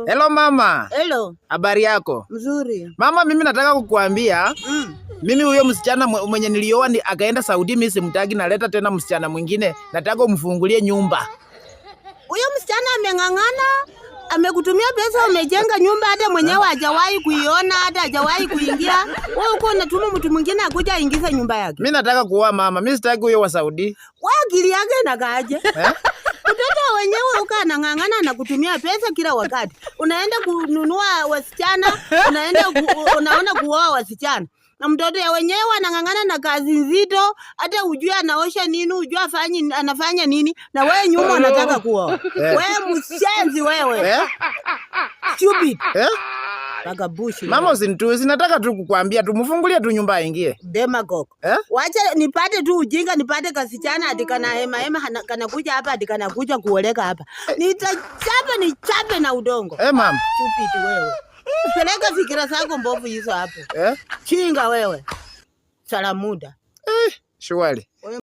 Hello mama. Hello. Habari yako? Mzuri. Mama, mimi nataka kukuambia mimi huyo msichana mwenye nilioa akaenda Saudi, mimi simtaki, naleta tena msichana mwingine, nataka umfungulie nyumba. Huyo msichana ameng'ang'ana, amekutumia pesa, umejenga nyumba, hata mwenyewe hajawahi kuiona, hata hajawahi kuingia. Wewe uko unatuma mtu mwingine akuja aingize nyumba yake. Mimi nataka kuoa mama, mimi sitaki huyo wa Saudi. Wewe akili yake inakaaje? Mtoto wenyewe uka anang'ang'ana na kutumia pesa kila wakati. Unaenda kununua wasichana, unaona kuoa wasichana. Na mtoto ya wenyewe anang'ang'ana na kazi nzito, hata ujue anaosha nini, ujue anafanya nini, na wewe nyuma unataka kuoa. Wewe mshenzi wewe. Stupid. Bagabushi. Mama, usinitusi, nataka tu kukuambia tumfungulie tu nyumba aingie. Demagogue. Wacha nipate tu ujinga, nipate kasichana hadi kana hema kanakuja hapa, hadi kanakuja kuoleka hapa. Nichape na udongo. Mama. Stupid wewe. Peleka fikira zako mbovu hizo hapo. Chinga wewe. Salamuda. Shwari.